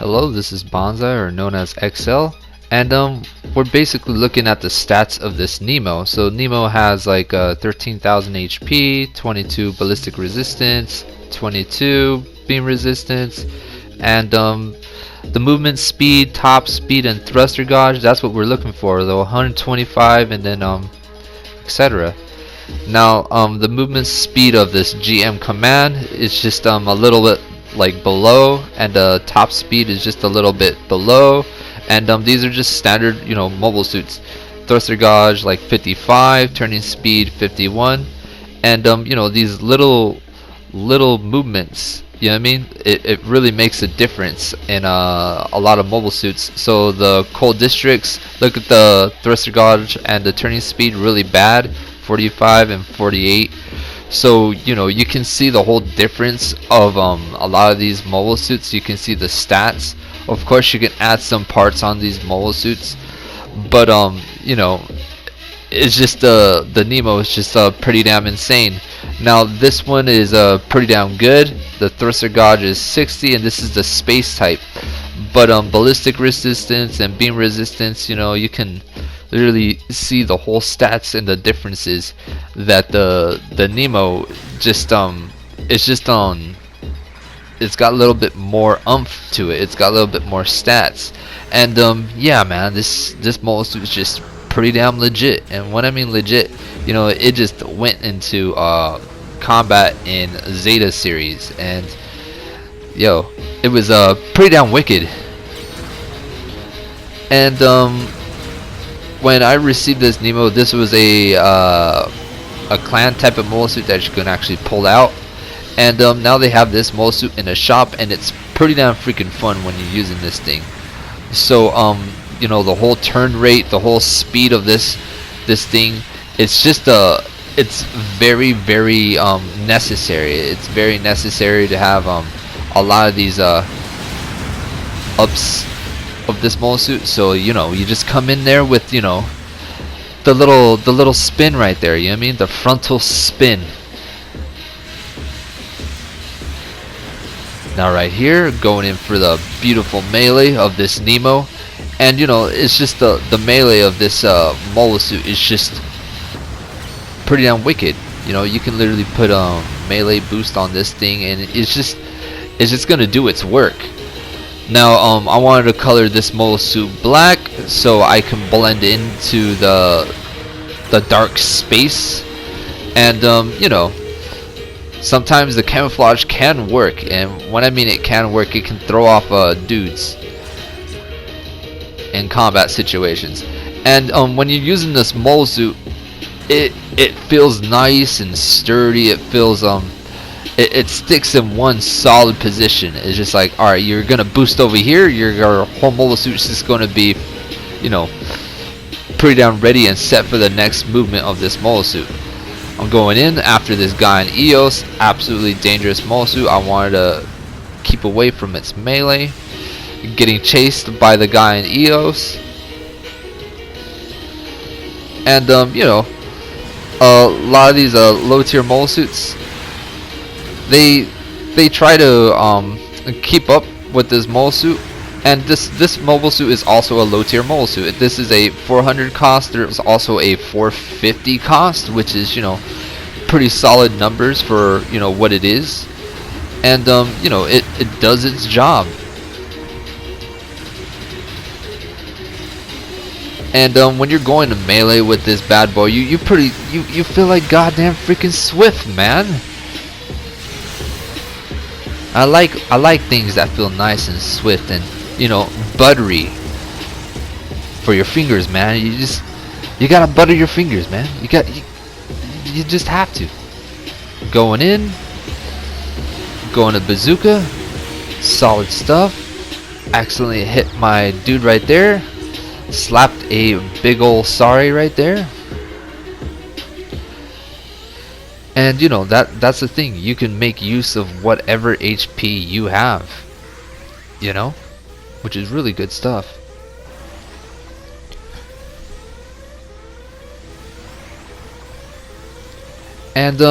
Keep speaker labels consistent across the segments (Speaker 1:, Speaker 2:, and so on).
Speaker 1: Hello, this is Bonsai, or known as XL, and we're basically looking at the stats of this Nemo. So Nemo has like 13,000 HP, 22 ballistic resistance, 22 beam resistance, and the movement speed, top speed, and thruster gauge. That's what we're looking for, though. 125, and then etc. Now, the movement speed of this GM command is just a little bit like below, and the top speed is just a little bit below, and these are just standard, mobile suits. Thruster gauge like 55, turning speed 51, and these little movements. You know what I mean? It really makes a difference in a lot of mobile suits. So the cold districts, look at the thruster gauge and the turning speed, really bad, 45 and 48. So you can see the whole difference of a lot of these mobile suits. You can see the stats. Of course, you can add some parts on these mobile suits, but it's just the Nemo is just pretty damn insane. Now this one is pretty damn good. The thruster gauge is 60, and this is the space type. But ballistic resistance and beam resistance, you can literally see the whole stats and the differences that the Nemo just it's got a little bit more oomph to it. It's got a little bit more stats, and yeah, man, this mobile suit is just pretty damn legit. And when I mean legit, it just went into combat in Zeta series, and yo, it was pretty damn wicked. And when I received this Nemo, this was a clan type of mobile suit that you can actually pull out. And now they have this mobile suit in a shop, and it's pretty damn freaking fun when you're using this thing. So the whole turn rate, the whole speed of this thing, it's just it's very necessary. It's very necessary to have a lot of these ups of this mobile suit. So you just come in there with the little spin right there. You know what I mean? The frontal spin. Now right here, going in for the beautiful melee of this Nemo, and it's just the melee of this mobile suit is just pretty damn wicked. You can literally put melee boost on this thing, and it's just gonna do its work. Now I wanted to color this mobile suit black so I can blend into the dark space, and sometimes the camouflage can work, and when I mean it can work, it can throw off dudes in combat situations. And when you're using this mobile suit, it feels nice and sturdy. It feels it sticks in one solid position. It's just like, alright, you're gonna boost over here, your whole mobile suit is just gonna be pretty down ready and set for the next movement of this mobile suit. I'm going in after this guy in EOS. Absolutely dangerous mobile suit. I wanted to keep away from its melee. Getting chased by the guy in EOS. And a lot of these low tier mobile suits, they try to keep up with this mobile suit. And this mobile suit is also a low tier mobile suit. This is a 400 cost. There's also a 450 cost, which is pretty solid numbers for what it is. And it does its job. And when you're going to melee with this bad boy, you feel like goddamn freaking Swift, man. I like things that feel nice and swift and buttery for your fingers, man. You gotta butter your fingers, man. You just have to. Going to bazooka, solid stuff. Accidentally hit my dude right there. Slapped a big ol' sorry right there. And that's the thing. You can make use of whatever HP you have, which is really good stuff. And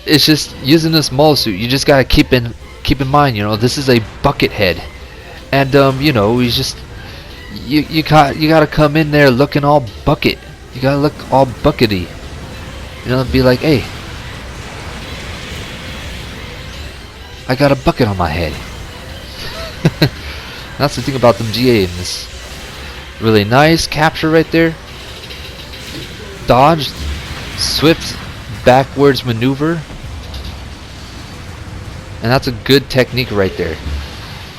Speaker 1: it's just using this mobile suit. You just gotta keep in mind, this is a bucket head. And you know, he's just you gotta come in there looking all bucket. You gotta look all buckety. You know, be like, hey, I got a bucket on my head. That's the thing about them GAs. Really nice capture right there. Dodge, swift backwards maneuver, and that's a good technique right there.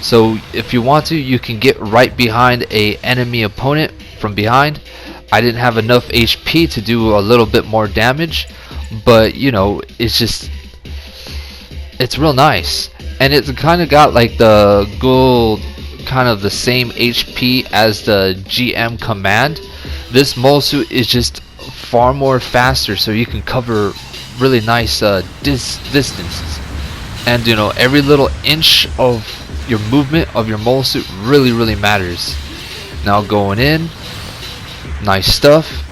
Speaker 1: So if you want to, you can get right behind a enemy opponent from behind. I didn't have enough HP to do a little bit more damage, but you know, it's real nice. And it's kind of got like the gold, kind of the same HP as the GM command. This mole suit is just far more faster, so you can cover really nice distances. And you know, every little inch of your movement of your mole suit really matters. Now going in, nice stuff.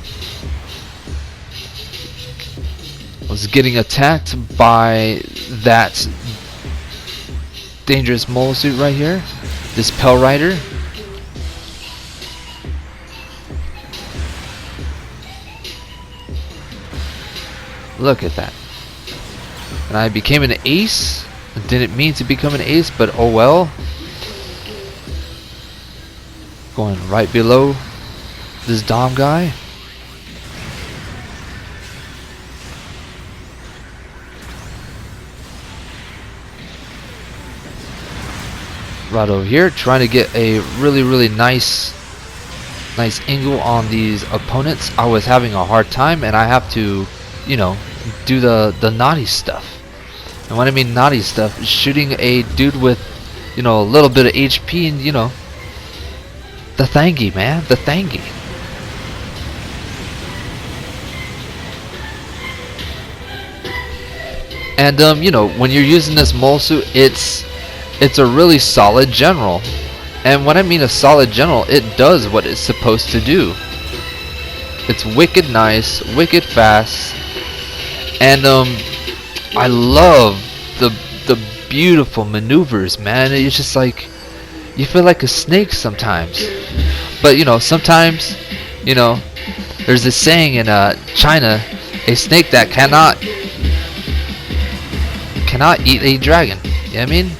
Speaker 1: I was getting attacked by that dangerous mole suit right here, this Pell Rider. Look at that. And I became an ace. I didn't mean to become an ace, but oh well. Going right below this Dom guy. Right over here, trying to get a really nice angle on these opponents. I was having a hard time, and I have to, you know, do the naughty stuff. And when I mean naughty stuff, shooting a dude with, you know, a little bit of HP, and you know, the thangy, man, the thangy. And you know, when you're using this mole suit, it's a really solid general. And when I mean a solid general, it does what it's supposed to do. It's wicked nice, wicked fast, and I love the beautiful maneuvers, man. It's just like you feel like a snake sometimes. But you know, sometimes, you know, there's this saying in China, a snake that cannot eat a dragon. You know what I mean?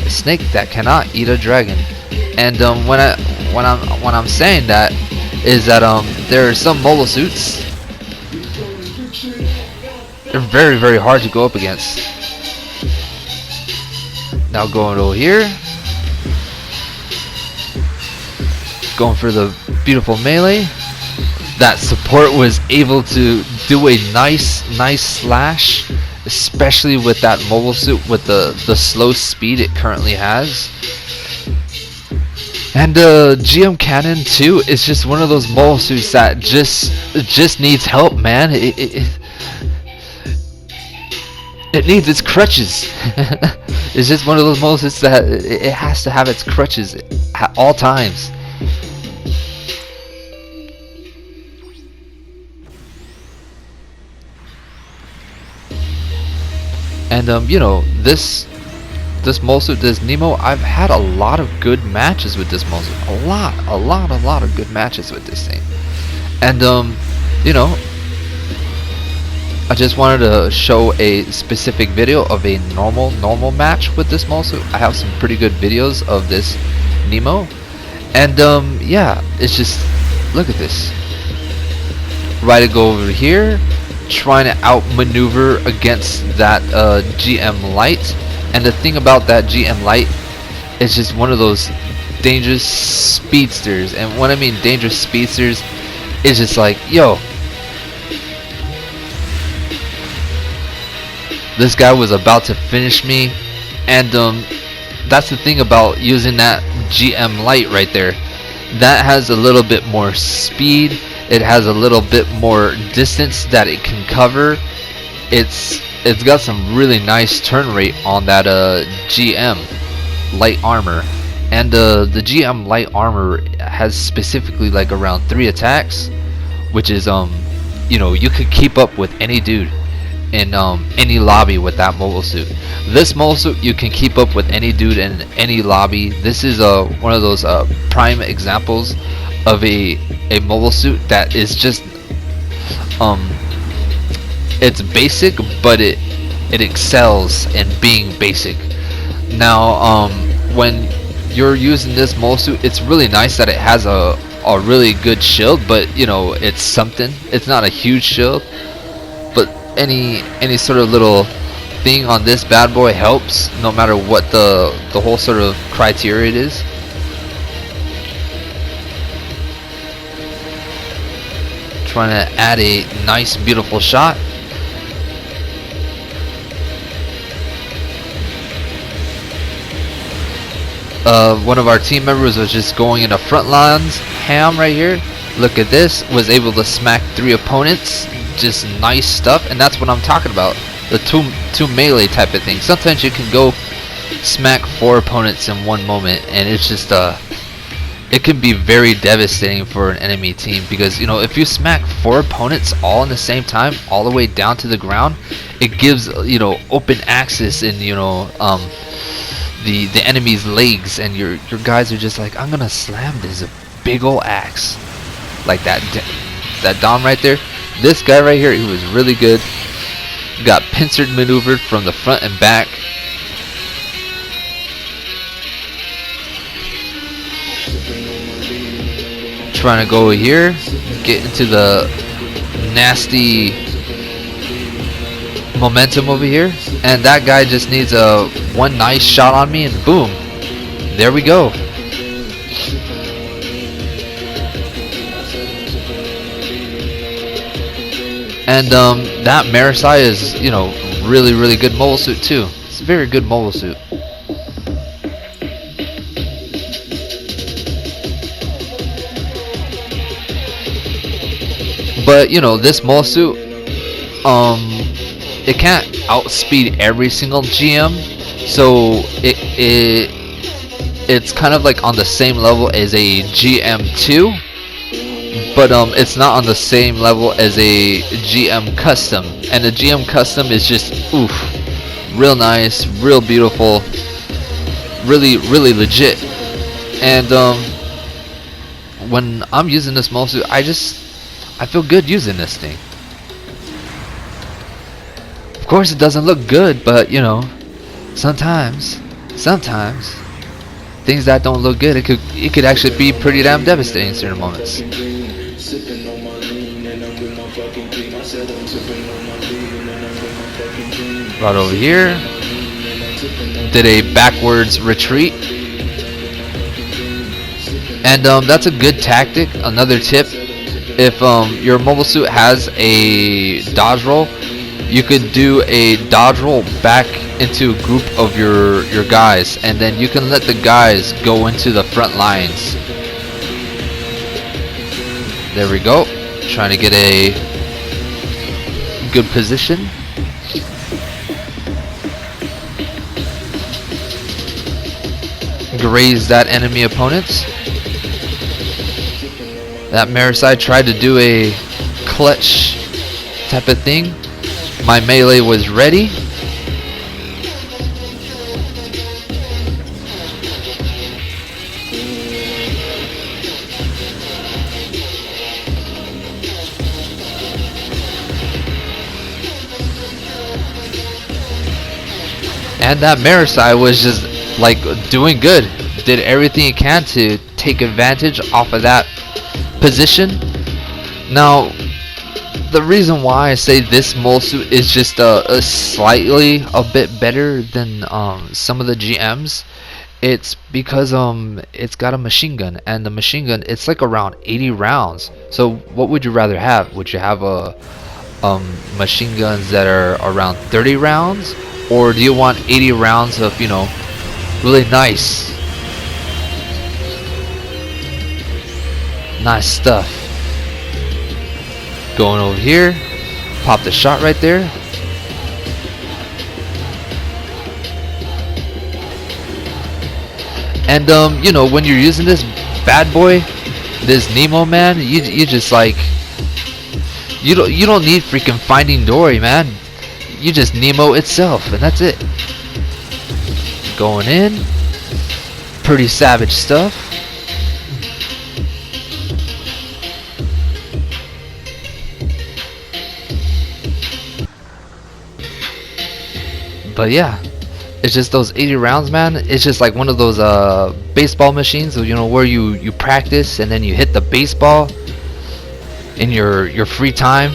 Speaker 1: A snake that cannot eat a dragon. And when I'm saying that is that there are some mole suits. They're very hard to go up against. Now going over here, going for the beautiful melee. That support was able to do a nice slash, especially with that mobile suit with the slow speed it currently has. And GM Cannon too is just one of those mobile suits that just needs help, man. It needs its crutches. It's just one of those mobile suits that it has to have its crutches at all times. And you know, this mole suit, this Nemo, I've had a lot of good matches with this mole suit. A lot of good matches with this thing. And you know, I just wanted to show a specific video of a normal match with this mole suit. I have some pretty good videos of this Nemo. And yeah, it's just, look at this. Right to go over here, trying to outmaneuver against that GM Light. And the thing about that GM Light is just one of those dangerous speedsters. And when I mean dangerous speedsters, it's just like, yo, this guy was about to finish me. And that's the thing about using that GM Light right there. That has a little bit more speed. It has a little bit more distance that it can cover. It's got some really nice turn rate on that GM light armor. And the GM light armor has specifically like around 3 attacks, which is you know, you could keep up with any dude. in any lobby with that mobile suit. This mobile suit you can keep up with any dude in any lobby. This is one of those prime examples of a mobile suit that is just um it's basic, but it excels in being basic. Now when you're using this mobile suit, it's really nice that it has a really good shield, but you know, it's something. It's not a huge shield, but any sort of little thing on this bad boy helps, no matter what the whole sort of criteria it is. Trying to add a nice beautiful shot. One of our team members was just going into front lines ham right here. Look at this, was able to smack 3 opponents. Just nice stuff, and that's what I'm talking about, the two melee type of thing. Sometimes you can go smack 4 opponents in one moment, and it's just it can be very devastating for an enemy team, because you know, if you smack 4 opponents all in the same time, all the way down to the ground, it gives, you know, open access, and you know, the enemy's legs, and your guys are just like, I'm gonna slam this big ol' axe like that Dom right there. This guy right here, he was really good. Got pincered maneuvered from the front and back. Trying to go here, get into the nasty momentum over here, and that guy just needs one nice shot on me, and boom, there we go. And that Marisai is, you know, really good mobile suit too. It's a very good mobile suit. But you know, this mobile suit, it can't outspeed every single GM, so it's kind of like on the same level as a GM2, but it's not on the same level as a GM custom. And the GM custom is just oof, real nice, real beautiful, really legit. And when I'm using this mobile suit, I feel good using this thing. Of course it doesn't look good, but you know, sometimes things that don't look good, it could actually be pretty damn devastating in certain moments. Right over here, did a backwards retreat, and that's a good tactic. Another tip, if your mobile suit has a dodge roll, you could do a dodge roll back into a group of your guys, and then you can let the guys go into the front lines. There we go. Trying to get a good position. Graze that enemy opponent. That Marisai tried to do a clutch type of thing. My melee was ready. And that Marisai was just like doing good. Did everything he can to take advantage off of that position. Now, the reason why I say this mole suit is just a slightly a bit better than some of the GMs, it's because it's got a machine gun, and the machine gun, it's like around 80 rounds. So what would you rather have? Would you have a machine guns that are around 30 rounds, or do you want 80 rounds of, you know, really nice stuff? Going over here, pop the shot right there. And you know, when you're using this bad boy, this Nemo man, you just like, you don't need freaking Finding Dory, man. you just Nemo itself, and that's it. Going in, pretty savage stuff. But yeah, it's just those 80 rounds, man. It's just like one of those baseball machines, you know, where you practice and then you hit the baseball in your free time,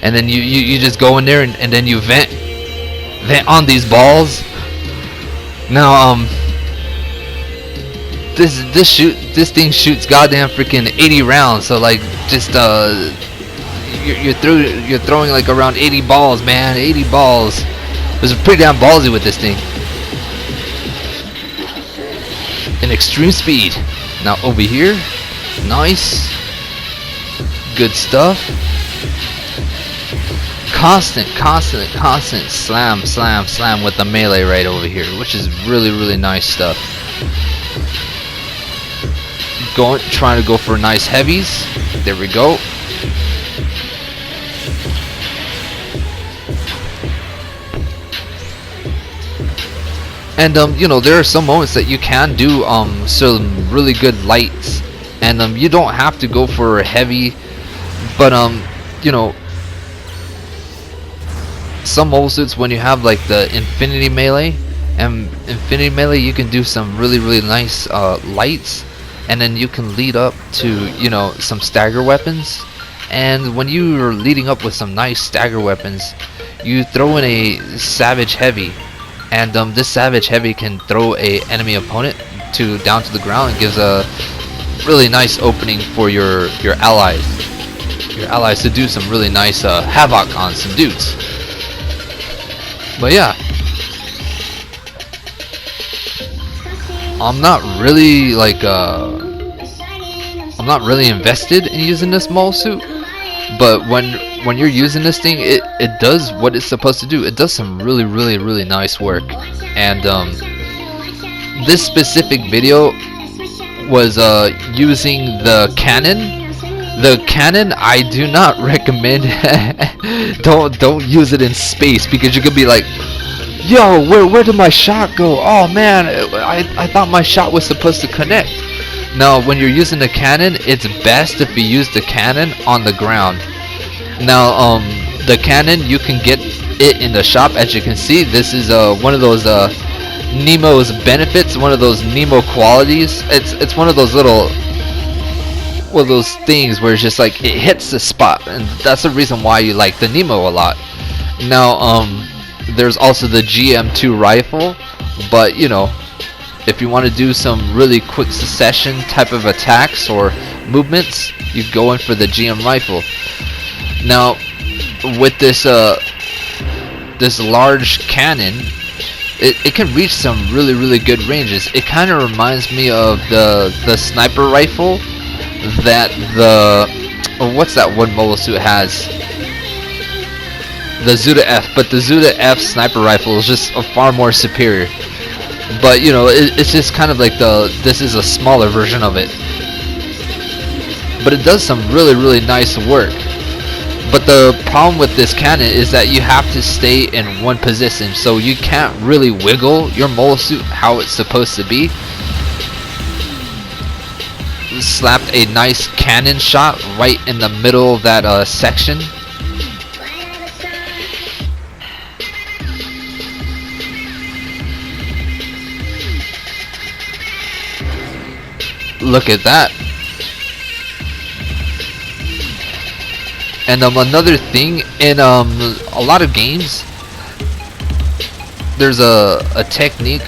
Speaker 1: and then you just go in there and then you vent on these balls. Now this thing shoots goddamn freaking 80 rounds. So like just you're throwing like around 80 balls, man. 80 balls. It was pretty damn ballsy with this thing. In extreme speed. Now over here, nice, good stuff. Constant slam with the melee right over here, which is really nice stuff. Trying to go for nice heavies. There we go. And you know, there are some moments that you can do some really good lights, and you don't have to go for heavy, but you know, some mobile suits, when you have like the infinity melee, you can do some really nice lights, and then you can lead up to, you know, some stagger weapons. And when you are leading up with some nice stagger weapons, you throw in a savage heavy, and this savage heavy can throw a enemy opponent down to the ground, and gives a really nice opening for your allies to do some really nice havoc on some dudes. But yeah, I'm not really like I'm not really invested in using this mole suit, but when you're using this thing, it does what it's supposed to do. It does some really nice work. And this specific video was using the cannon. The cannon, I do not recommend. Don't use it in space, because you could be like, yo, where did my shot go? Oh man, I thought my shot was supposed to connect. Now when you're using the cannon, it's best if you use the cannon on the ground. Now the cannon, you can get it in the shop. As you can see, this is one of those Nemo's benefits, one of those Nemo qualities. It's one of those little, one of those things where it's just like it hits the spot, and that's the reason why you like the Nemo a lot. Now there's also the GM2 rifle, but you know, if you want to do some really quick succession type of attacks or movements, you go in for the GM rifle. Now with this this large cannon, it can reach some really good ranges. It kind of reminds me of the sniper rifle that what's that one mobile suit has? The Zuda F, but the Zuda F sniper rifle is just far more superior. But you know, it's just kind of like this is a smaller version of it. But it does some really nice work. But the problem with this cannon is that you have to stay in one position, so you can't really wiggle your mole suit how it's supposed to be. Slapped a nice cannon shot right in the middle of that section. Look at that. And another thing, in a lot of games, there's a technique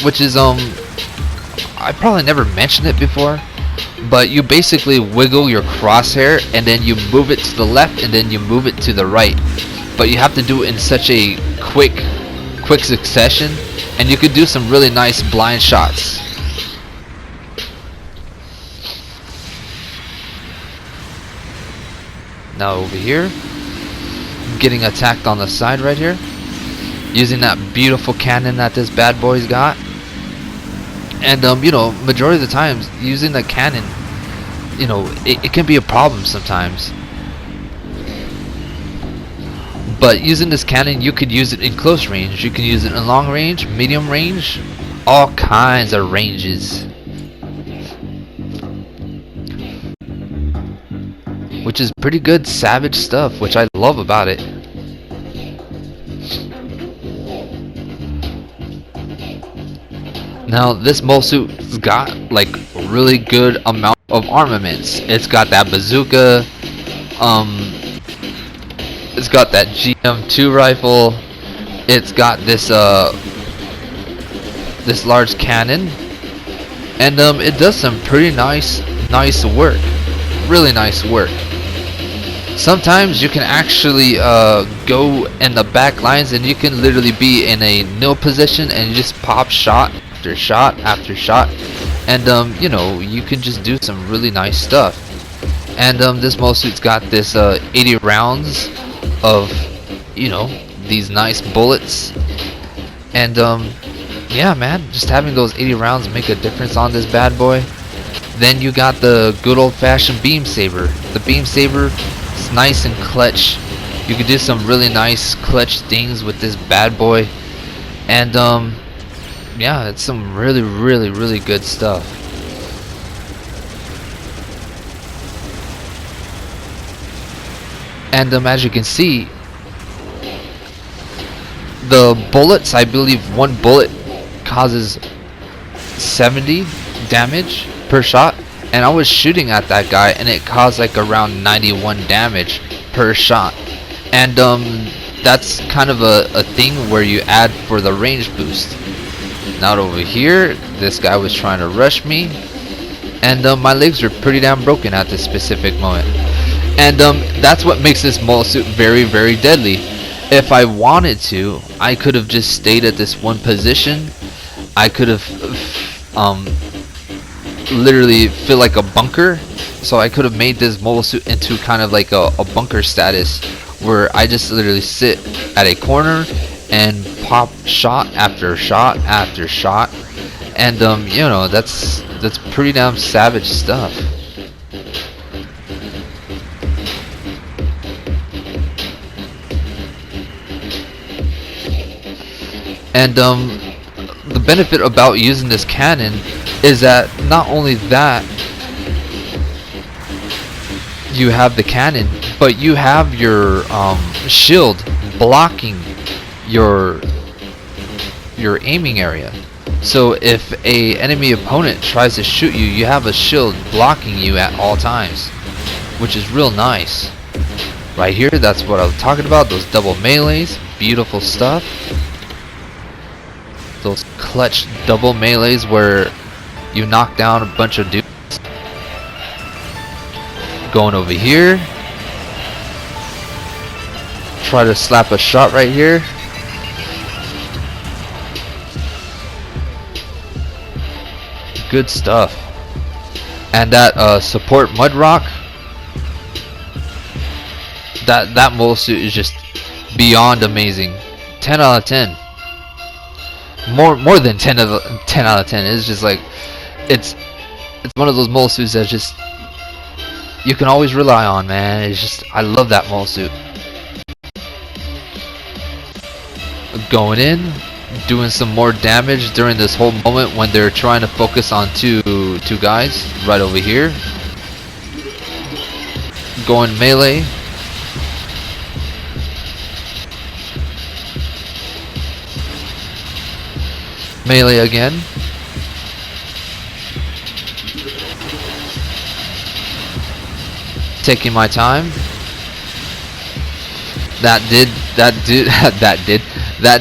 Speaker 1: which is I probably never mentioned it before, but you basically wiggle your crosshair and then you move it to the left and then you move it to the right, but you have to do it in such a quick succession, and you could do some really nice blind shots. Now over here, getting attacked on the side right here, using that beautiful cannon that this bad boy's got. And you know, majority of the times using the cannon, you know, it can be a problem sometimes. But using this cannon, you could use it in close range, you can use it in long range, medium range, all kinds of ranges, which is pretty good savage stuff, which I love about it. Now this mole suit's got like really good amount of armaments. It's got that bazooka, it's got that GM2 rifle, it's got this this large cannon, and it does some pretty nice work, really nice work. Sometimes you can actually go in the back lines and you can literally be in a nil position and you just pop shot after shot after shot, and you know, you can just do some really nice stuff. And this mole suit's got this 80 rounds of, you know, these nice bullets, and yeah man, just having those 80 rounds make a difference on this bad boy. Then you got the good old-fashioned beam saber. The beam saber is nice and clutch. You can do some really nice clutch things with this bad boy, and yeah, it's some really good stuff. And as you can see, the bullets, I believe one bullet causes 70 damage per shot, and I was shooting at that guy and it caused like around 91 damage per shot. And that's kind of a thing where you add for the range boost. Now over here, this guy was trying to rush me, and my legs were pretty damn broken at this specific moment. And that's what makes this mole suit very deadly. If I wanted to, I could have just stayed at this one position. I could have literally feel like a bunker. So I could have made this mole suit into kind of like a bunker status, where I just literally sit at a corner and pop shot after shot after shot, and you know, that's pretty damn savage stuff. And the benefit about using this cannon is that not only that you have the cannon, but you have your shield blocking your aiming area. So if a enemy opponent tries to shoot you, you have a shield blocking you at all times, which is real nice. Right here, that's what I was talking about, those double melees, beautiful stuff. Those clutch double melees where you knock down a bunch of dudes. Going over here, try to slap a shot right here. Good stuff. And that support mud rock, that mole suit is just beyond amazing. 10 out of 10. More than 10 out of 10. It's just like, it's one of those mole suits that just you can always rely on, man. It's just, I love that mole suit. Going in, doing some more damage during this whole moment when they're trying to focus on two guys right over here. Going melee. Melee again. Taking my time. That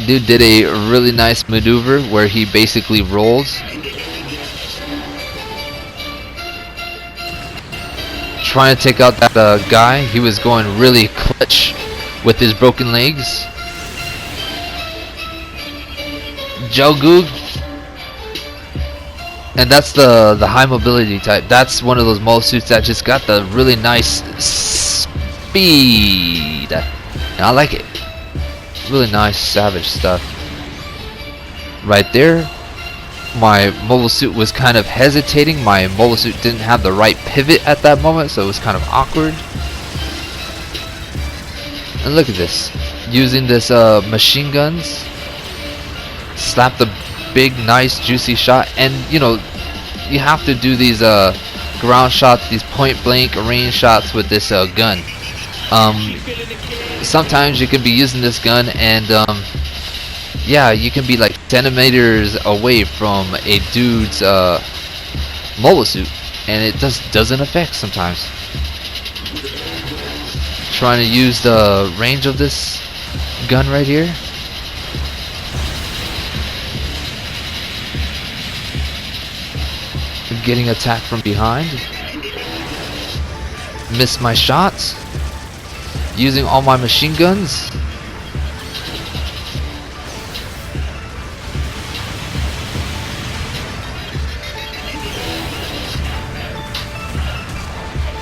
Speaker 1: dude did a really nice maneuver where he basically rolls, trying to take out that guy. He was going really clutch with his broken legs. Jogug, and that's the high mobility type. That's one of those mole suits that just got the really nice speed, and I like it. Really nice savage stuff. Right there, my mobile suit was kind of hesitating. My mobile suit didn't have the right pivot at that moment, so it was kind of awkward. And look at this. using this machine guns, slap the big, nice, juicy shot, and you have to do these ground shots, these point blank range shots with this gun. Um, Sometimes you can be using this gun, and yeah, you can be like centimeters away from a dude's mobile suit, and it just doesn't affect sometimes. Trying to use the range of this gun right here. Getting attacked from behind. Missed my shots. Using all my machine guns.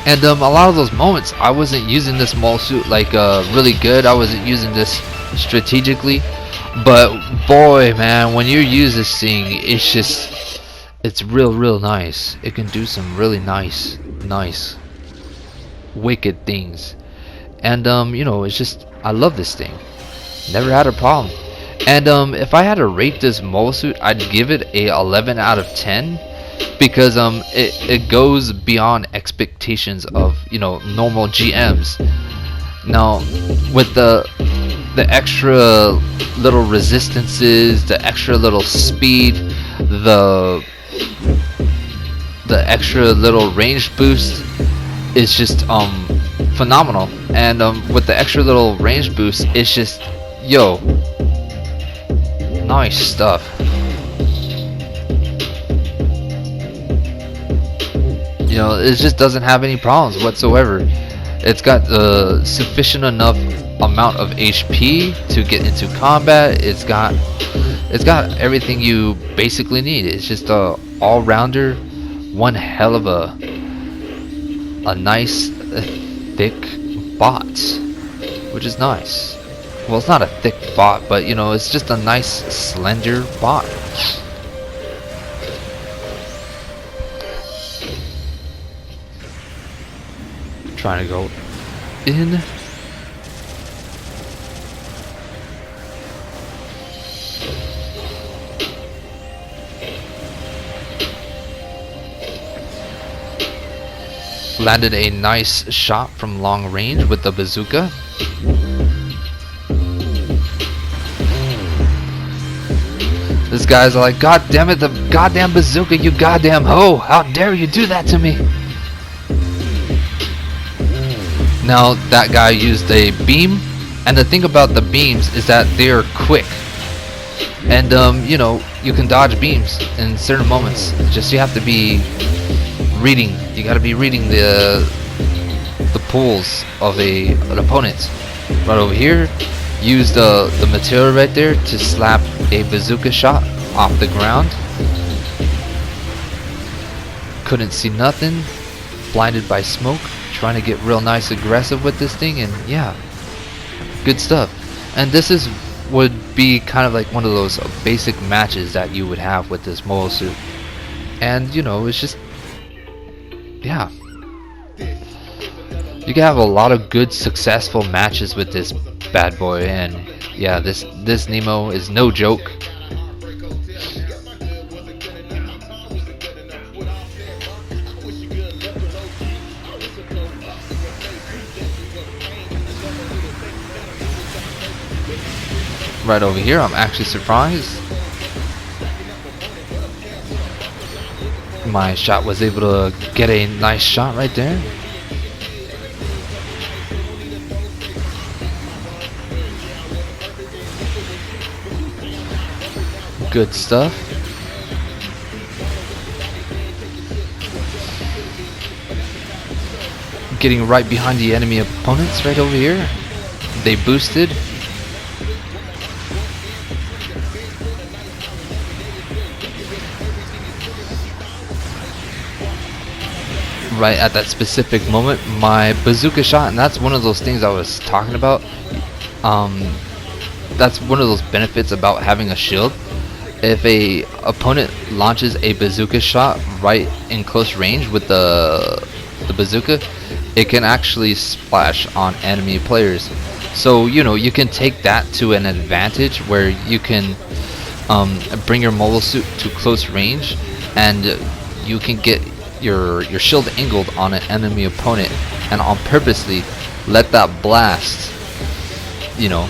Speaker 1: And a lot of those moments I wasn't using this mole suit like really good. I wasn't using this strategically, but boy man, when you use this thing, it's real nice. It can do some really nice wicked things. And it's just, I love this thing. Never had a problem. And if I had to rate this mole suit, I'd give it a 11 out of 10, because it goes beyond expectations of normal GMs. Now with the extra little resistances, the extra little speed, the extra little range boost is just phenomenal. And with the extra little range boost, it's just nice stuff. It just doesn't have any problems whatsoever. It's got sufficient enough amount of HP to get into combat. It's got everything you basically need. It's just a all-rounder, one hell of a nice thick bot, which is nice. Well, it's not a thick bot, but it's just a nice slender bot. Trying to go in. Landed a nice shot from long range with the bazooka. This guy's like, God damn it, the goddamn bazooka, you goddamn hoe! How dare you do that to me? Now that guy used a beam, and the thing about the beams is that they are quick, and you can dodge beams in certain moments. Just you have to be reading. You got to be reading the pulls of an opponent. Right over here, use the material right there to slap a bazooka shot off the ground. Couldn't see nothing, blinded by smoke. Trying to get real nice aggressive with this thing, and yeah, good stuff. And this would be kind of like one of those basic matches that you would have with this mobile suit. And it's just, yeah, you can have a lot of good successful matches with this bad boy. And yeah, this Nemo is no joke. Right over here, I'm actually surprised my shot was able to get a nice shot right there. Good stuff. Getting right behind the enemy opponents right over here. They boosted. Right at that specific moment, my bazooka shot, and that's one of those things I was talking about. That's one of those benefits about having a shield. If a opponent launches a bazooka shot right in close range with the bazooka, it can actually splash on enemy players. So you can take that to an advantage where you can bring your mobile suit to close range, and you can get your shield angled on an enemy opponent, and on purposely let that blast, you know,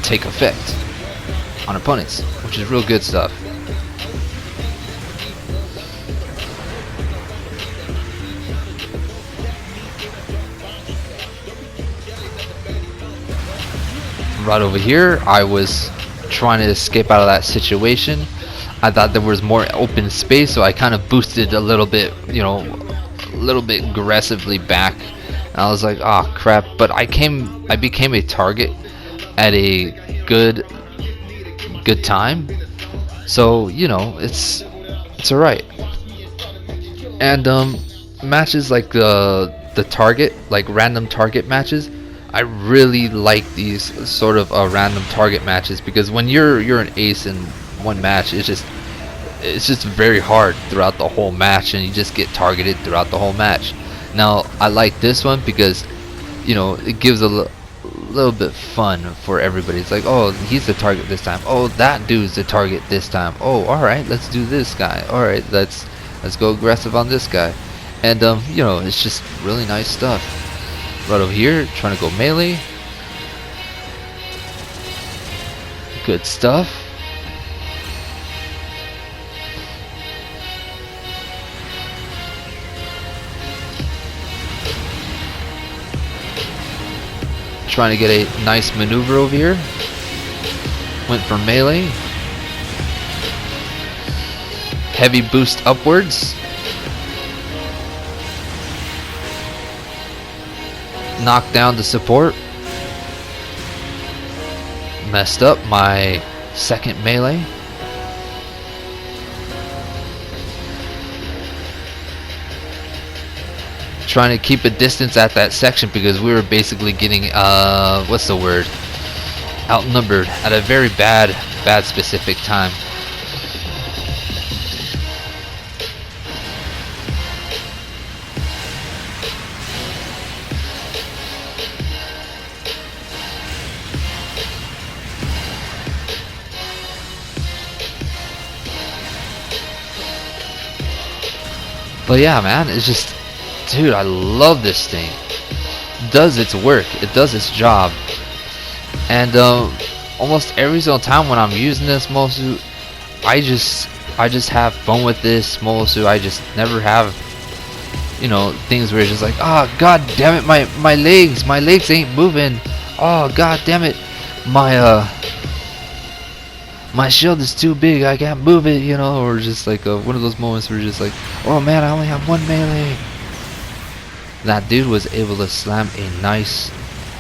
Speaker 1: take effect on opponents, which is real good stuff. Right over here, I was trying to escape out of that situation. I thought there was more open space, so I kind of boosted a little bit, a little bit aggressively back. And I was like, oh crap! But I became a target at a good time. So it's alright. And matches like the target, like random target matches, I really like these sort of random target matches, because when you're an ace in one match, it's just very hard throughout the whole match, and you just get targeted throughout the whole match. Now I like this one because it gives a little bit fun for everybody. It's like, oh, he's the target this time. Oh, that dude's the target this time. Oh, all right, let's do this guy. All right, let's go aggressive on this guy. And it's just really nice stuff. Right over here, trying to go melee. Good stuff. Trying to get a nice maneuver over here. Went for melee. Heavy boost upwards. Knock down the support. Messed up my second melee. Trying to keep a distance at that section because we were basically getting what's the word? Outnumbered at a very bad specific time. But yeah, man, it's just, dude, I love this thing. It does its work. It does its job. And almost every single time when I'm using this mobile suit, I just have fun with this mobile suit. I just never have, things where it's just like, oh god damn it, my legs ain't moving. Oh god damn it, my shield is too big, I can't move it, or just like one of those moments where you're just like, oh man, I only have one melee. That dude was able to slam a nice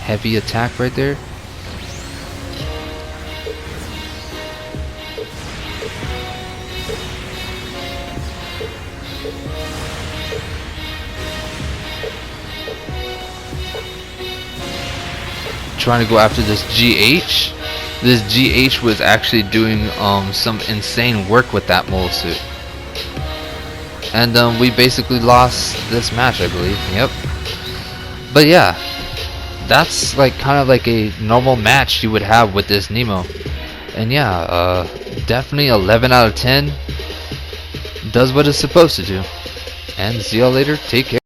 Speaker 1: heavy attack right there. Trying to go after this GH. This GH was actually doing some insane work with that mole suit. And we basically lost this match, I believe. Yep. But yeah, that's like kind of like a normal match you would have with this Nemo. And yeah, definitely 11 out of 10. Does what it's supposed to do. And see y'all later. Take care.